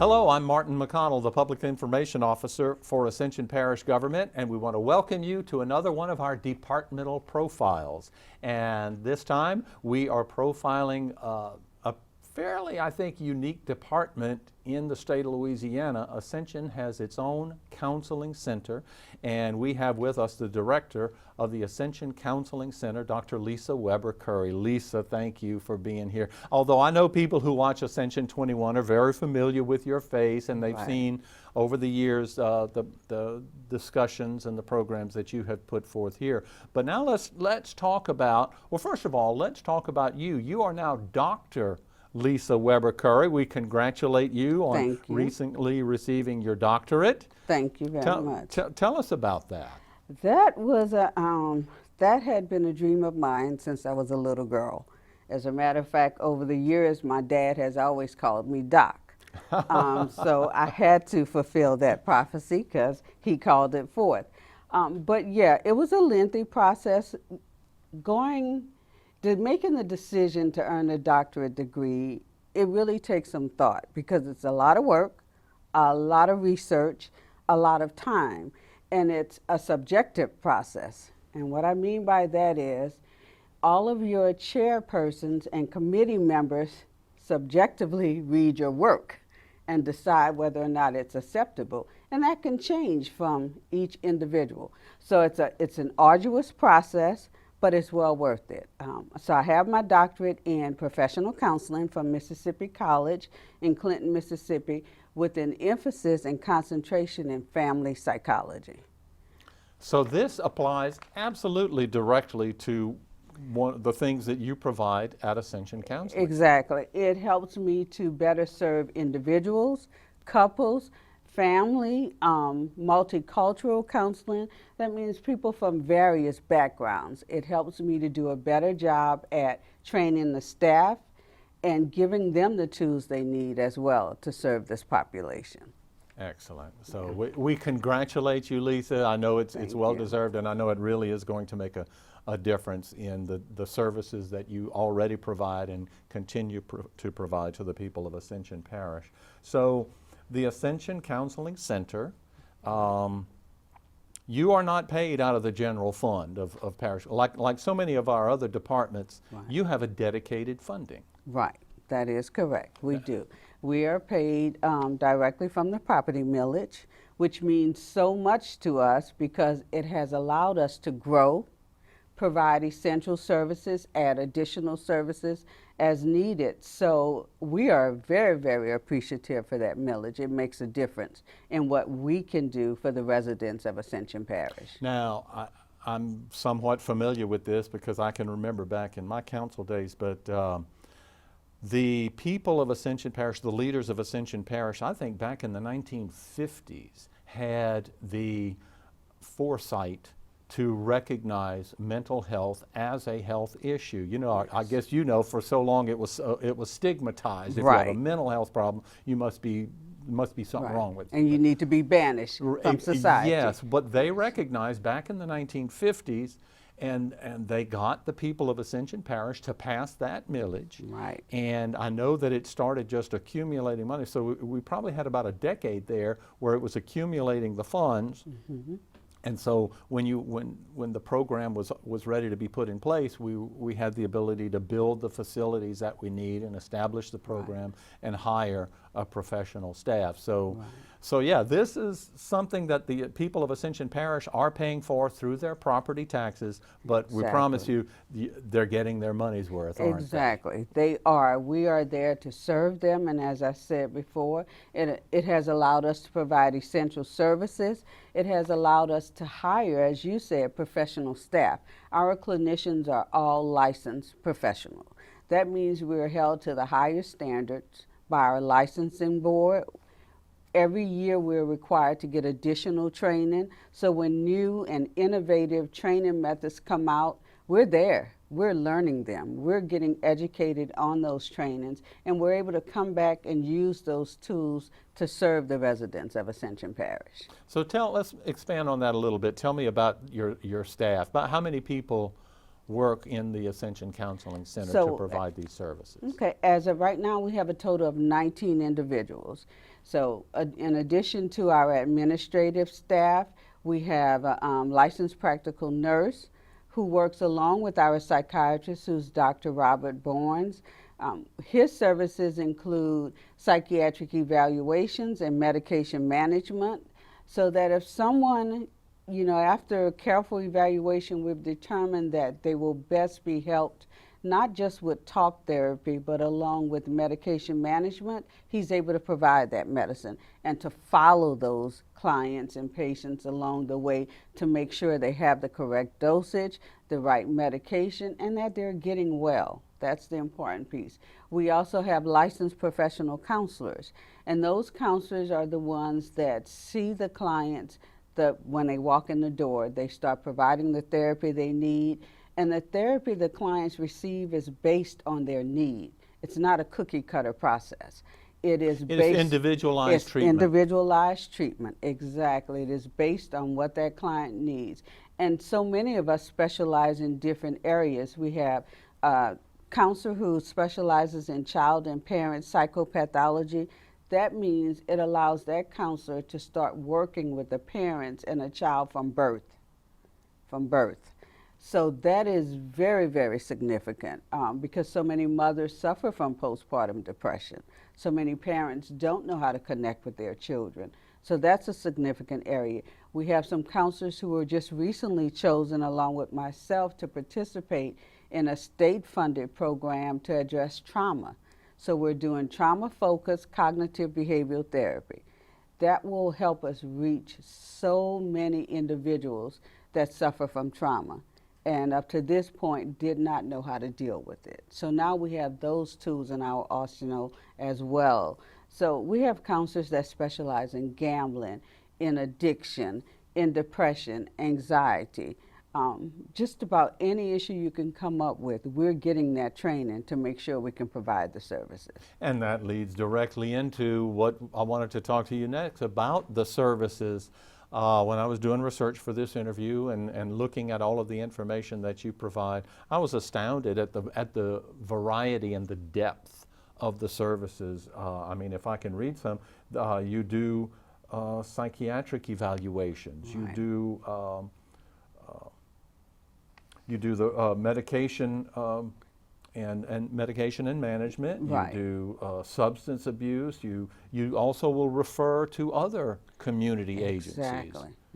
Hello, I'm Martin McConnell, the Public Information Officer for Ascension Parish Government, and we want to welcome you to another one of our departmental profiles. And this time we are profiling a fairly, I think, unique department in the state of Louisiana. Ascension has its own counseling center, and we have with us the director of the Ascension Counseling Center, Dr. Lisa Weber Curry. Lisa, thank you for being here. Although I know people who watch Ascension 21 are very familiar with your face, and they've seen over the years the discussions and the programs that you have put forth here. But now let's talk about, well, first of all, let's talk about you. You are now Dr. Lisa Weber Curry. We congratulate you on recently receiving your doctorate. Thank you very much. Tell us about that. That was that had been a dream of mine since I was a little girl. As a matter of fact, over the years, my dad has always called me Doc. So I had to fulfill that prophecy because he called it forth. But yeah, it was a lengthy process. Making the decision to earn a doctorate degree, it really takes some thought because it's a lot of work, a lot of research, a lot of time, and it's a subjective process. And what I mean by that is all of your chairpersons and committee members subjectively read your work and decide whether or not it's acceptable. And that can change from each individual. So it's an arduous process, but it's well worth it. So I have my doctorate in professional counseling from Mississippi College in Clinton, Mississippi, with an emphasis and concentration in family psychology. So this applies absolutely directly to one of the things that you provide at Ascension Counseling. Exactly. It helps me to better serve individuals, couples, family, multicultural counseling. That means people from various backgrounds. It helps me to do a better job at training the staff and giving them the tools they need as well to serve this population. Excellent. So we congratulate you, Lisa. I know it's well deserved, and I know it really is going to make a difference in the services that you already provide and continue to provide to the people of Ascension Parish. So the Ascension Counseling Center, you are not paid out of the general fund of Parish. Like so many of our other departments, you have a dedicated funding. Right, that is correct. We do. We are paid directly from the property millage, which means so much to us because it has allowed us to grow, provide essential services, add additional services as needed. So we are very, very appreciative for that millage. It makes a difference in what we can do for the residents of Ascension Parish. Now, I'm somewhat familiar with this because I can remember back in my council days, but the people of Ascension Parish, the leaders of Ascension Parish, I think back in the 1950s, had the foresight to recognize mental health as a health issue. You know, I guess you know, for so long it was stigmatized. If you have a mental health problem, you must be something wrong with you. And you need to be banished from society. Yes, but they recognized back in the 1950s, and they got the people of Ascension Parish to pass that millage. Right. And I know that it started just accumulating money. So we probably had about a decade there where it was accumulating the funds. Mm-hmm. And so when the program was ready to be put in place, we had the ability to build the facilities that we need and establish the program and hire a professional staff. So yeah, this is something that the people of Ascension Parish are paying for through their property taxes, but we promise you they're getting their money's worth, aren't they? Exactly. They are. We are there to serve them, and as I said before, it has allowed us to provide essential services. It has allowed us to hire, as you said, professional staff. Our clinicians are all licensed professional. That means we're held to the highest standards by our licensing board. Every year we're required to get additional training. So when new and innovative training methods come out, we're there. We're learning them. We're getting educated on those trainings, and we're able to come back and use those tools to serve the residents of Ascension Parish. So let's expand on that a little bit. Tell me about your staff. About how many people work in the Ascension Counseling Center So, to provide these services? Okay, as of right now, we have a total of 19 individuals. So in addition to our administrative staff, we have a licensed practical nurse who works along with our psychiatrist, who's Dr. Robert Bournes. His services include psychiatric evaluations and medication management, so that if someone, after careful evaluation, we've determined that they will best be helped not just with talk therapy, but along with medication management, he's able to provide that medicine and to follow those clients and patients along the way to make sure they have the correct dosage, the right medication, and that they're getting well. That's the important piece. We also have licensed professional counselors, and those counselors are the ones that see the clients when they walk in the door. They start providing the therapy they need, and the therapy the clients receive is based on their need. It's not a cookie cutter process. It's individualized treatment. Individualized treatment, exactly. It is based on what that client needs. And so many of us specialize in different areas. We have a counselor who specializes in child and parent psychopathology. That means it allows that counselor to start working with the parents and a child from birth. So that is very, very significant because so many mothers suffer from postpartum depression. So many parents don't know how to connect with their children. So that's a significant area. We have some counselors who were just recently chosen, along with myself, to participate in a state-funded program to address trauma. So we're doing trauma-focused cognitive behavioral therapy. That will help us reach so many individuals that suffer from trauma, and up to this point did not know how to deal with it. So now we have those tools in our arsenal as well. So we have counselors that specialize in gambling, in addiction, in depression, anxiety, just about any issue you can come up with. We're getting that training to make sure we can provide the services. And that leads directly into what I wanted to talk to you next about the services. When I was doing research for this interview and looking at all of the information that you provide, I was astounded at the variety and the depth of the services. I mean, if I can read some, you do psychiatric evaluations, Right. You do the medication and medication and management. Right. You do substance abuse. You also will refer to other community agencies.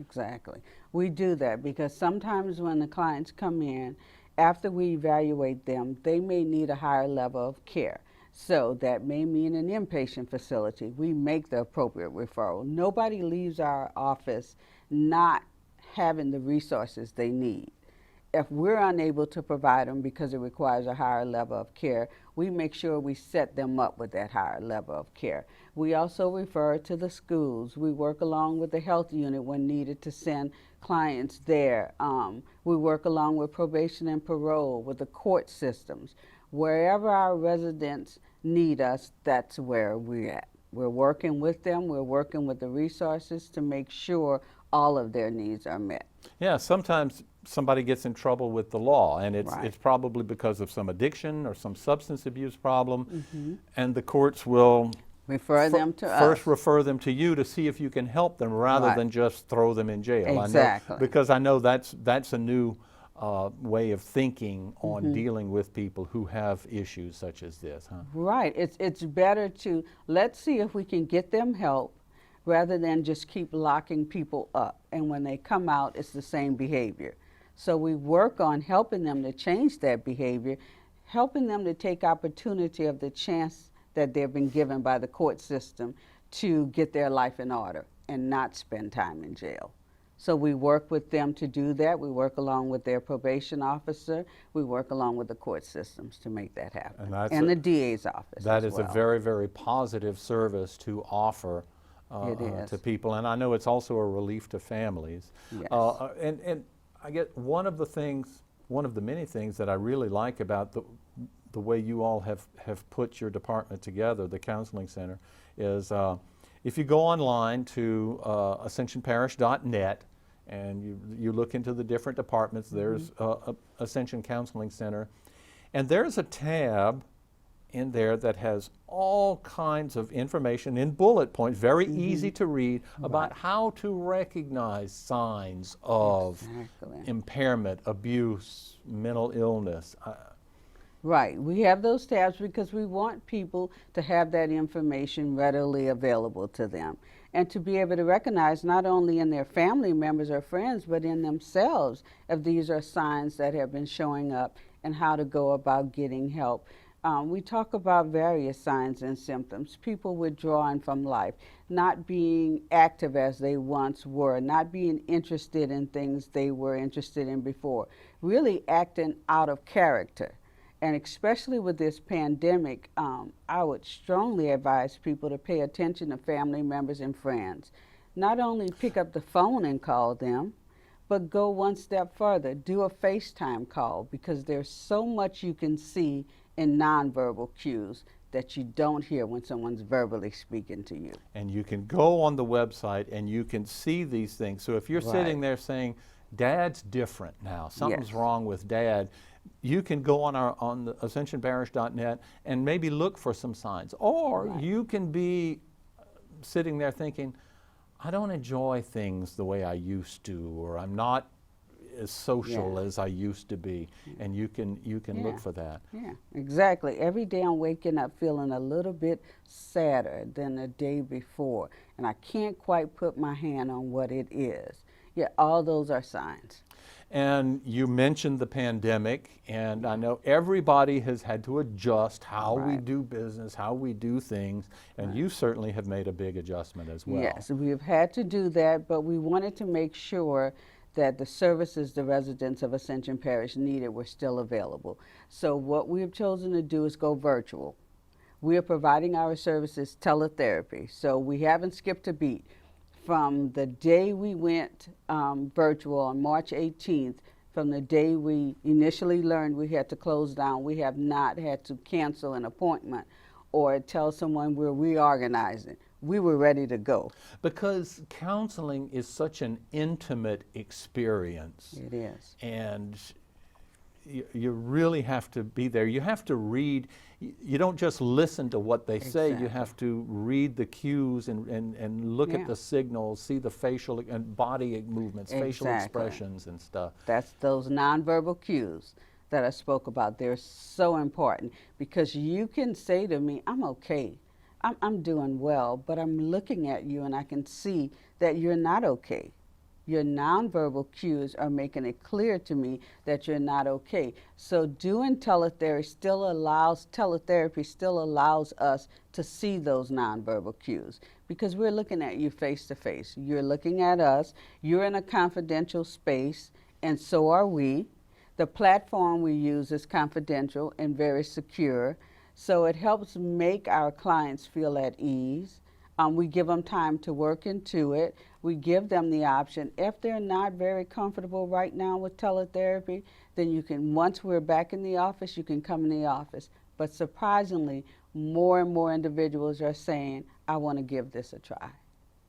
Exactly. We do that because sometimes when the clients come in, after we evaluate them, they may need a higher level of care. So that may mean an inpatient facility. We make the appropriate referral. Nobody leaves our office not having the resources they need. If we're unable to provide them because it requires a higher level of care, we make sure we set them up with that higher level of care. We also refer to the schools. We work along with the health unit when needed to send clients there. We work along with probation and parole, with the court systems. Wherever our residents need us, that's where we're at. We're working with them. We're working with the resources to make sure all of their needs are met. Yeah, sometimes somebody gets in trouble with the law, and it's Right. it's probably because of some addiction or some substance abuse problem, and the courts will Refer them to first us. refer them to you to see if you can help them rather Right. than just throw them in jail. Exactly. Because I know that's a new way of thinking on dealing with people who have issues such as this, huh? Right. It's better to let's see if we can get them help rather than just keep locking people up. And when they come out, it's the same behavior. So we work on helping them to change that behavior, helping them to take opportunity of the chance that they've been given by the court system to get their life in order and not spend time in jail. So we work with them to do that. We work along with their probation officer. We work along with the court systems to make that happen. And the DA's office That as is well. a very, very positive service to offer It is. to people, and I know it's also a relief to families. Yes. And I get one of the many things that I really like about the way you all have put your department together, the counseling center, is if you go online to ascensionparish.net and you look into the different departments. There's Ascension Counseling Center, and there's a tab in there that has all kinds of information in bullet points, very easy to read, about how to recognize signs of impairment, abuse, mental illness. Right. We have those tabs because we want people to have that information readily available to them and to be able to recognize not only in their family members or friends, but in themselves if these are signs that have been showing up and how to go about getting help. We talk about various signs and symptoms. People withdrawing from life, not being active as they once were, not being interested in things they were interested in before, really acting out of character. And especially with this pandemic, I would strongly advise people to pay attention to family members and friends. Not only pick up the phone and call them, but go one step further. Do a FaceTime call, because there's so much you can see in nonverbal cues that you don't hear when someone's verbally speaking to you. And you can go on the website and you can see these things. So if you're sitting there saying, Dad's different now, something's wrong with Dad, you can go on the ascensionparish.net and maybe look for some signs. Or you can be sitting there thinking, I don't enjoy things the way I used to, or I'm not as social as I used to be, and you can look for that. Yeah, exactly. Every day I'm waking up feeling a little bit sadder than the day before, and I can't quite put my hand on what it is. Yeah, all those are signs. And you mentioned the pandemic, and I know everybody has had to adjust how we do business, how we do things, and you certainly have made a big adjustment as well. Yes, we've had to do that, but we wanted to make sure that the services the residents of Ascension Parish needed were still available. So what we've chosen to do is go virtual. We are providing our services teletherapy, so we haven't skipped a beat. From the day we went virtual on March 18th, from the day we initially learned we had to close down, we have not had to cancel an appointment or tell someone we're reorganizing. We were ready to go. Because counseling is such an intimate experience. It is. And you really have to be there. You have to read. You don't just listen to what they say. You have to read the cues and look at the signals, see the facial and body movements, facial expressions and stuff. That's those nonverbal cues that I spoke about. They're so important, because you can say to me, I'm okay. I'm doing well, but I'm looking at you and I can see that you're not okay. Your nonverbal cues are making it clear to me that you're not okay. So doing teletherapy still allows us to see those nonverbal cues, because we're looking at you face to face. You're looking at us. You're in a confidential space, and so are we. The platform we use is confidential and very secure. So it helps make our clients feel at ease. We give them time to work into it. We give them the option. If they're not very comfortable right now with teletherapy, then you can, once we're back in the office, you can come in the office. But surprisingly, more and more individuals are saying, I want to give this a try.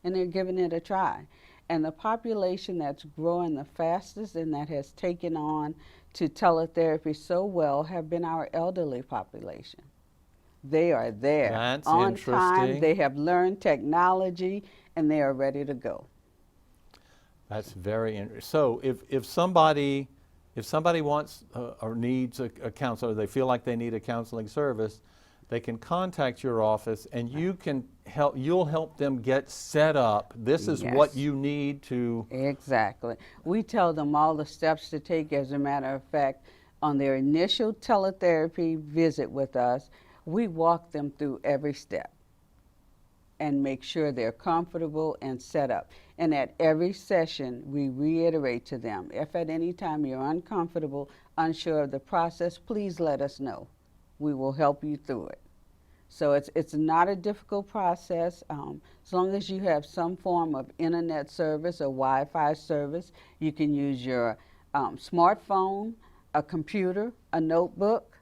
And they're giving it a try. And the population that's growing the fastest and that has taken on to teletherapy so well have been our elderly population. They are there on time. They have learned technology, and they are ready to go. That's very interesting. So if somebody wants or needs a counselor, they feel like they need a counseling service, they can contact your office, and you can help. You'll help them get set up. This is what you need to. Exactly. We tell them all the steps to take. As a matter of fact, on their initial teletherapy visit with us, we walk them through every step and make sure they're comfortable and set up. And at every session, we reiterate to them, if at any time you're uncomfortable, unsure of the process, please let us know. We will help you through it. So it's not a difficult process. As long as you have some form of internet service or Wi-Fi service, you can use your smartphone, a computer, a notebook,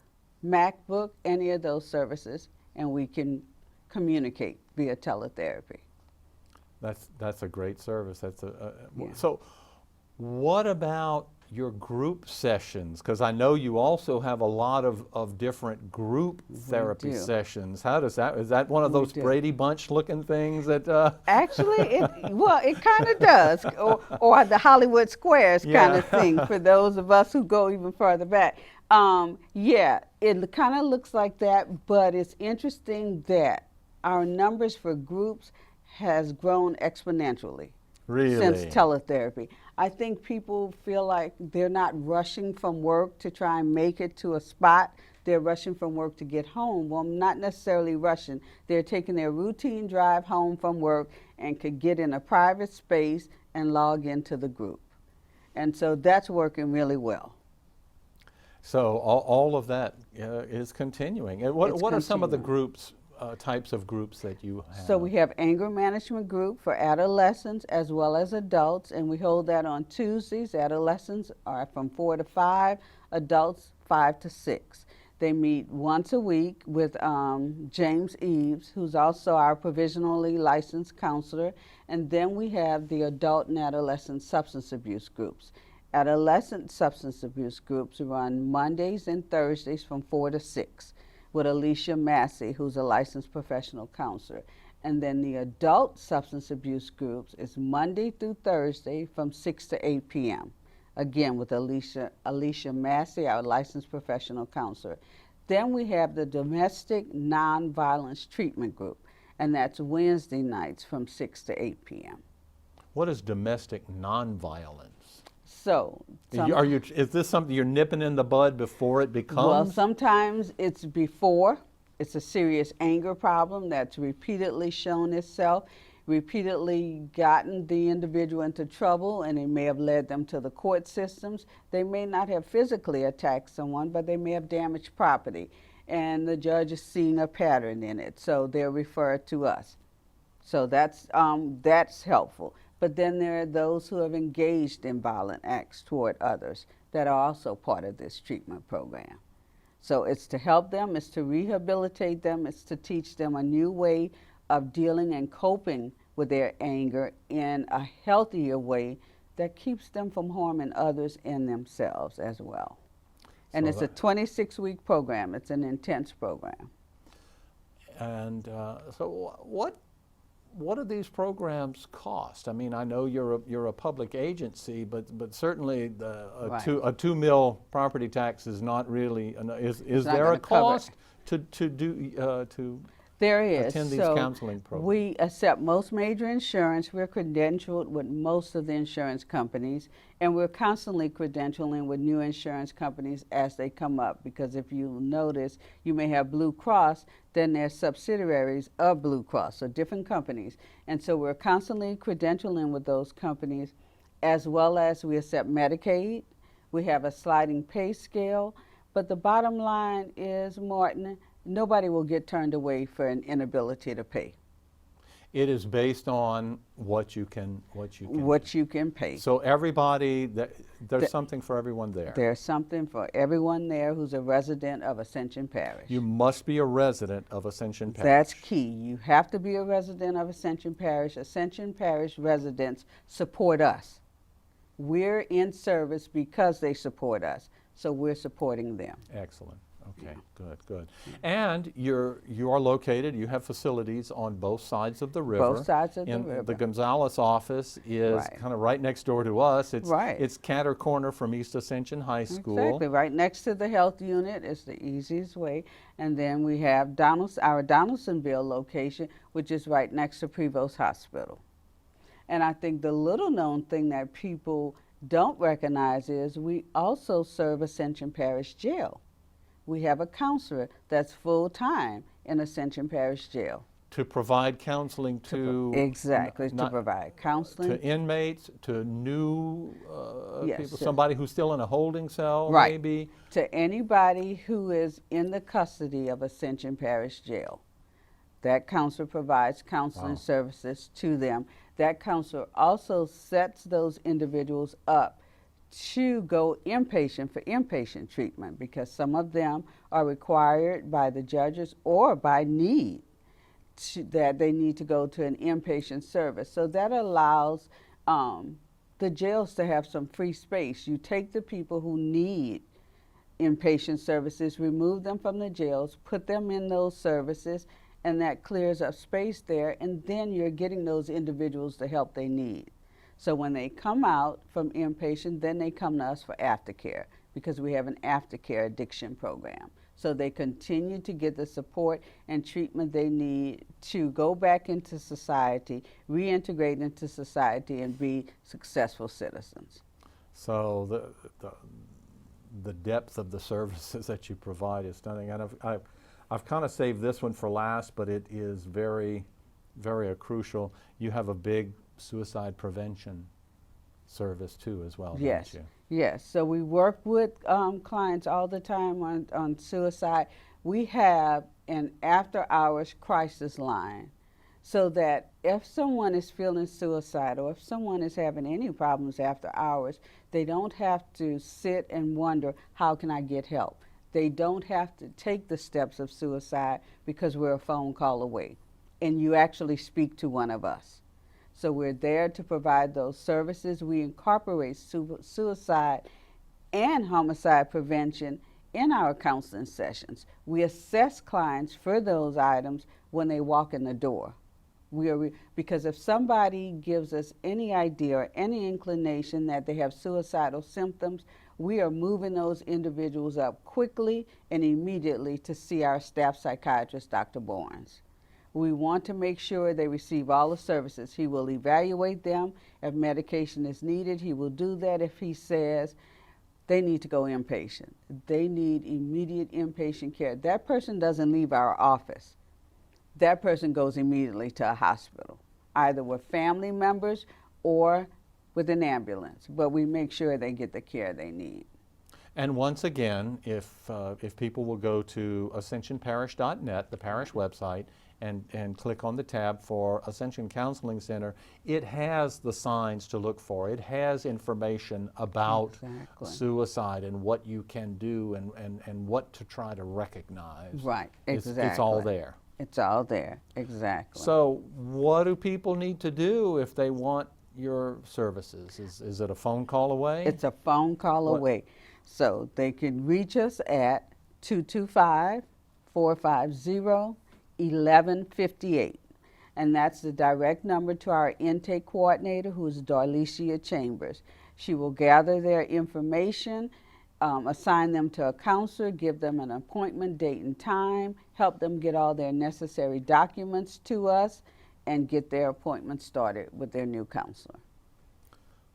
MacBook, any of those services, and we can communicate via teletherapy. That's a great service. So What about your group sessions? Because I know you also have a lot of different group therapy do. sessions. How does that, is that one of We those do. Brady Bunch looking things that? Actually, it kind of does, or the Hollywood Squares kind Yeah. of thing for those of us who go even further back. Yeah, it kind of looks like that, but it's interesting that our numbers for groups has grown exponentially since Really? teletherapy. I think people feel like they're not rushing from work to try and make it to a spot. They're rushing from work to get home. Well, not necessarily rushing. They're taking their routine drive home from work and could get in a private space and log into the group. And so that's working really well. So all of that is continuing. And what It's what are some of the continuing. groups, types of groups that you have? So we have anger management group for adolescents as well as adults, and we hold that on Tuesdays. Adolescents are from 4 to 5, adults 5 to 6. They meet once a week with James Eves, who's also our provisionally licensed counselor, and then we have the adult and adolescent substance abuse groups. Adolescent substance abuse groups run Mondays and Thursdays from 4 to 6 with Alicia Massey, who's a licensed professional counselor. And then the adult substance abuse groups is Monday through Thursday from 6 to 8 p.m. Again, with Alicia Massey, our licensed professional counselor. Then we have the domestic nonviolence treatment group, and that's Wednesday nights from 6 to 8 p.m. What is domestic nonviolence? So, Is this something you're nipping in the bud before it becomes? well, sometimes it's before. It's a serious anger problem that's repeatedly shown itself, repeatedly gotten the individual into trouble, and it may have led them to the court systems. They may not have physically attacked someone, but they may have damaged property, and the judge is seeing a pattern in it, so they're referred to us. So that's helpful. But then there are those who have engaged in violent acts toward others that are also part of this treatment program. So it's to help them, it's to rehabilitate them, it's to teach them a new way of dealing and coping with their anger in a healthier way that keeps them from harming others and themselves as well. And So it's a 26-week program. It's an intense program. And so what do these programs cost? I mean, I know you're a public agency, but certainly a Right. $2 million property tax is not really. Is not there a gonna cover cost to There is. attend these So counseling programs? we accept most major insurance. We're credentialed with most of the insurance companies, and we're constantly credentialing with new insurance companies as they come up. Because if you notice, you may have Blue Cross, then there's subsidiaries of Blue Cross, so different companies. And so we're constantly credentialing with those companies, as well as we accept Medicaid. We have a sliding pay scale. But the bottom line is, Martin, nobody will get turned away for an inability to pay. It is based on what you can. What you can pay. So everybody, there's something for everyone there. There's something for everyone there who's a resident of Ascension Parish. You must be a resident of Ascension Parish. That's key. You have to be a resident of Ascension Parish. Ascension Parish residents support us. We're in service because they support us, so we're supporting them. Excellent. Okay, good. And you are located, you have facilities on both sides of the river. Both sides of the river. The Gonzales office is Right. kind of right next door to us. Right. It's Cantor Corner from East Ascension High School. Exactly, right next to the health unit is the easiest way. And then we have our Donaldsonville location, which is right next to Prevost Hospital. And I think the little known thing that people don't recognize is we also serve Ascension Parish Jail. We have a counselor that's full-time in Ascension Parish Jail. To provide counseling to Exactly, to provide counseling. to inmates, to new Yes, people, to- somebody who's still in a holding cell, Right. maybe. To anybody who is in the custody of Ascension Parish Jail. That counselor provides counseling Wow. services to them. That counselor also sets those individuals up to go inpatient for inpatient treatment, because some of them are required by the judges or by need that they need to go to an inpatient service. So that allows the jails to have some free space. You take the people who need inpatient services, remove them from the jails, put them in those services, and that clears up space there, and then you're getting those individuals the help they need. So when they come out from inpatient, then they come to us for aftercare, because we have an aftercare addiction program. So they continue to get the support and treatment they need to go back into society, reintegrate into society, and be successful citizens. So the depth of the services that you provide is stunning. And I've kind of saved this one for last, but it is very, very crucial. You have a big suicide prevention service too as well, Yes. don't you? Yes, so we work with clients all the time on suicide. We have an after-hours crisis line, so that if someone is feeling suicidal, if someone is having any problems after hours, they don't have to sit and wonder, how can I get help? They don't have to take the steps of suicide, because we're a phone call away, and you actually speak to one of us. So we're there to provide those services. We incorporate suicide and homicide prevention in our counseling sessions. We assess clients for those items when they walk in the door. Because if somebody gives us any idea or any inclination that they have suicidal symptoms, we are moving those individuals up quickly and immediately to see our staff psychiatrist, Dr. Barnes. We want to make sure they receive all the services. He will evaluate them. If medication is needed, he will do that. If he says they need to go inpatient, they need immediate inpatient care, that person doesn't leave our office. That person goes immediately to a hospital, either with family members or with an ambulance, but we make sure they get the care they need. And once again, if people will go to ascensionparish.net, the parish website, and click on the tab for Ascension Counseling Center, it has the signs to look for. It has information about suicide and what you can do and what to try to recognize. Right, exactly. It's all there. It's all there, exactly. So what do people need to do if they want your services? Is it a phone call away? It's a phone call away. So they can reach us at 225-450-1158. And that's the direct number to our intake coordinator, who is Darlicia Chambers. She will gather their information, assign them to a counselor, give them an appointment date and time, help them get all their necessary documents to us, and get their appointment started with their new counselor.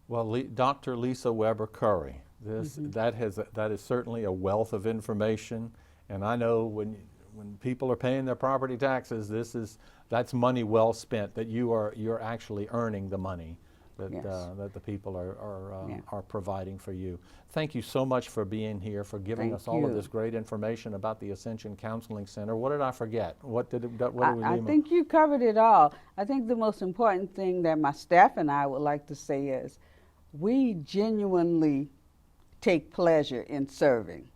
Well, Dr. Lisa Weber Curry, that is certainly a wealth of information, and I know when people are paying their property taxes, that's money well spent. That you're actually earning the money that that the people are providing for you. Thank you so much for being here, for giving us all of this great information about the Ascension Counseling Center. What did I forget? What did we leave? I think you covered it all. I think the most important thing that my staff and I would like to say is we genuinely take pleasure in serving.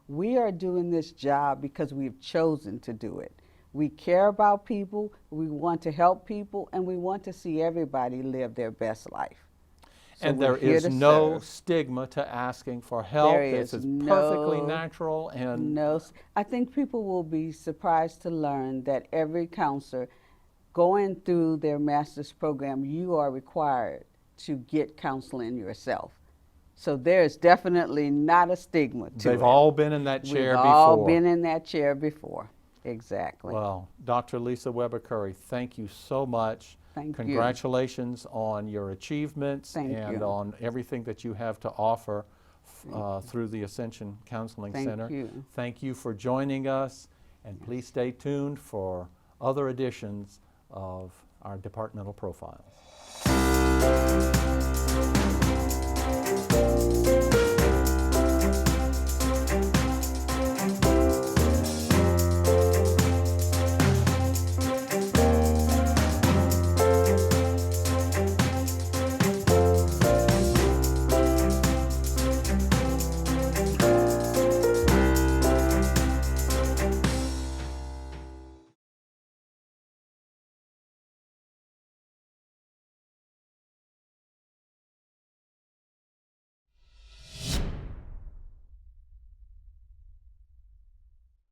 We are doing this job because we've chosen to do it. We care about people, we want to help people, and we want to see everybody live their best life. So and there is no stigma to asking for help. This is perfectly natural. And I think people will be surprised to learn that every counselor going through their master's program, you are required to get counseling yourself. So there's definitely not a stigma to it. They've all been in that chair before. We've all been in that chair before. Exactly. Well, Dr. Lisa Weber Curry, thank you so much. Thank you. Congratulations on your achievements and on everything that you have to offer through the Ascension Counseling Center. Thank you for joining us, and please stay tuned for other editions of our departmental profiles.